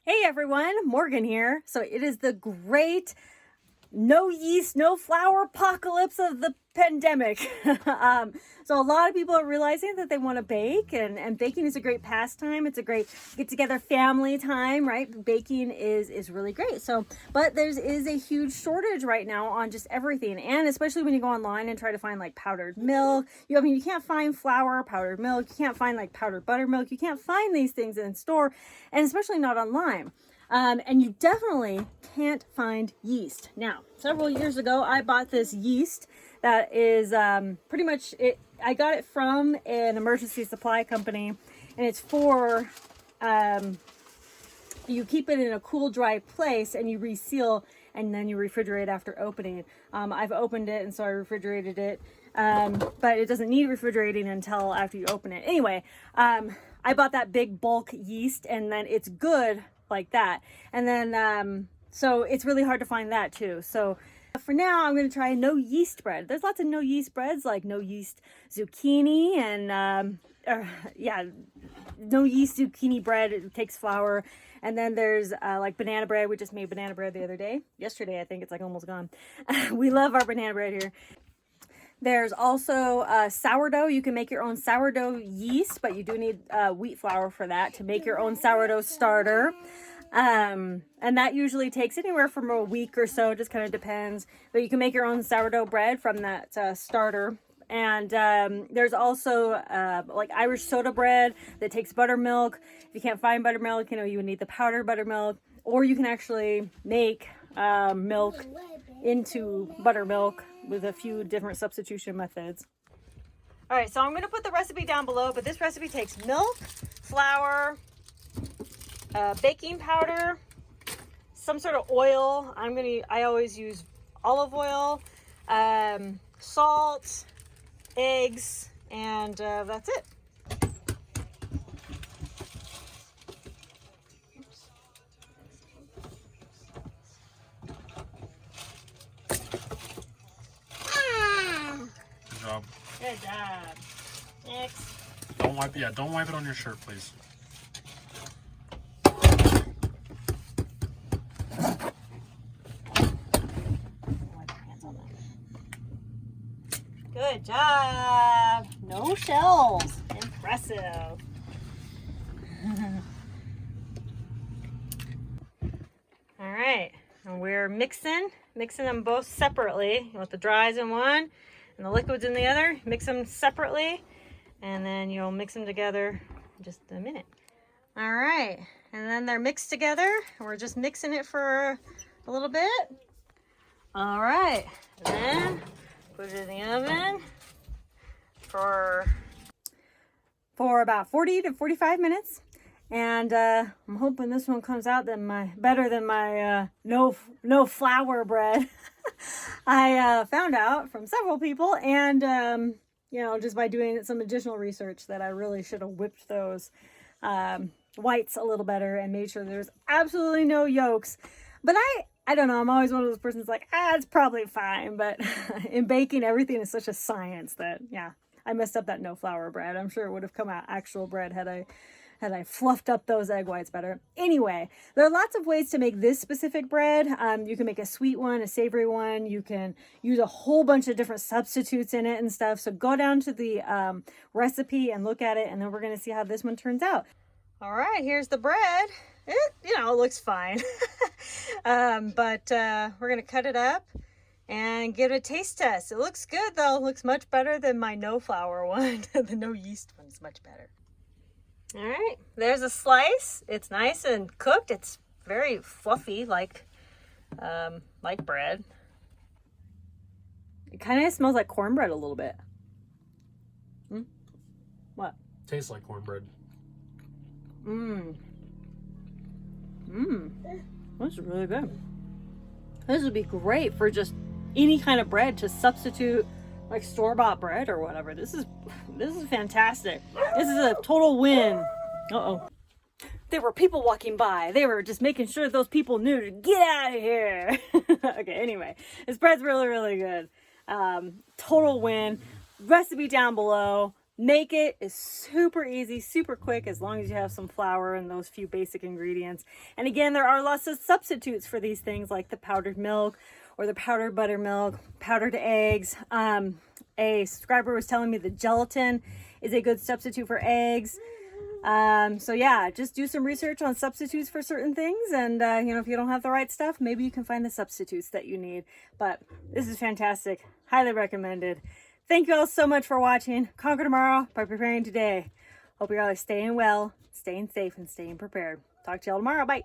Hey everyone, Morgan here. So it is the great no yeast, no flour apocalypse of the pandemic. So a lot of people are realizing that they want to bake, and baking is a great pastime. It's a great get together family time, right? Baking is really great. So, but there is a huge shortage right now on just everything. And especially when you go online and try to find like powdered milk, you can't find flour, powdered milk. You can't find like powdered buttermilk. You can't find these things in store, and especially not online. And you definitely can't find yeast. Now, several years ago, I bought this yeast that is pretty much it. I got it from an emergency supply company, and it's for you keep it in a cool, dry place, and you reseal, and then you refrigerate after opening. I've opened it, and so I refrigerated it, but it doesn't need refrigerating until after you open it. Anyway, I bought that big bulk yeast, and then it's good like that. And then so it's really hard to find that too. So for now, I'm going to try no yeast bread. There's lots of no yeast breads, like no yeast zucchini and no yeast zucchini bread. It takes flour. And then there's like banana bread. We just made banana bread the other day. Yesterday, I think. It's like almost gone. We love our banana bread here. There's also sourdough. You can make your own sourdough yeast, but you do need wheat flour for that to make your own sourdough starter. And that usually takes anywhere from a week or so, just kind of depends. But you can make your own sourdough bread from that starter. And there's also like Irish soda bread that takes buttermilk. If you can't find buttermilk, you would need the powdered buttermilk. Or you can actually make milk into buttermilk with a few different substitution methods. All right, so I'm going to put the recipe down below, but this recipe takes milk, flour, baking powder, some sort of oil. I always use olive oil, salt, eggs, and that's it. Good job. Next. Don't wipe it on your shirt, please. Good job. No shells. Impressive. All right. And we're mixing them both separately. You want the dries in one and the liquids in the other. Mix them separately, and then you'll mix them together in just a minute. All right, and then they're mixed together. We're just mixing it for a little bit. All right, and then put it in the oven for about 40 to 45 minutes. And I'm hoping this one comes out better than my no flour bread. I found out from several people, and just by doing some additional research, that I really should have whipped those whites a little better and made sure there's absolutely no yolks. But I don't know. I'm always one of those persons like, it's probably fine. But in baking, everything is such a science that, yeah, I messed up that no flour bread. I'm sure it would have come out actual bread had I fluffed up those egg whites better. Anyway, there are lots of ways to make this specific bread. You can make a sweet one, a savory one. You can use a whole bunch of different substitutes in it and stuff. So go down to the recipe and look at it, and then we're going to see how this one turns out. All right, here's the bread. It looks fine. But we're going to cut it up and give it a taste test. It looks good, though. It looks much better than my no flour one. The no yeast one is much better. All right, there's a slice. It's nice and cooked. It's very fluffy, like bread. It kind of smells like cornbread a little bit. What? Tastes like cornbread. This is really good. This would be great for just any kind of bread to substitute, like store-bought bread or whatever. This is fantastic. This is a total win. Uh-oh. There were people walking by. They were just making sure those people knew to get out of here. Okay, anyway. This bread's really, really good. Total win. Recipe down below. Make it is super easy, super quick, as long as you have some flour and those few basic ingredients. And again, there are lots of substitutes for these things, like the powdered milk or the powdered buttermilk, powdered eggs. A subscriber was telling me the gelatin is a good substitute for eggs. So yeah, just do some research on substitutes for certain things. And, you know, if you don't have the right stuff, maybe you can find the substitutes that you need. But this is fantastic. Highly recommended. Thank you all so much for watching. Conquer tomorrow by preparing today. Hope you're all staying well, staying safe, and staying prepared. Talk to y'all tomorrow. Bye.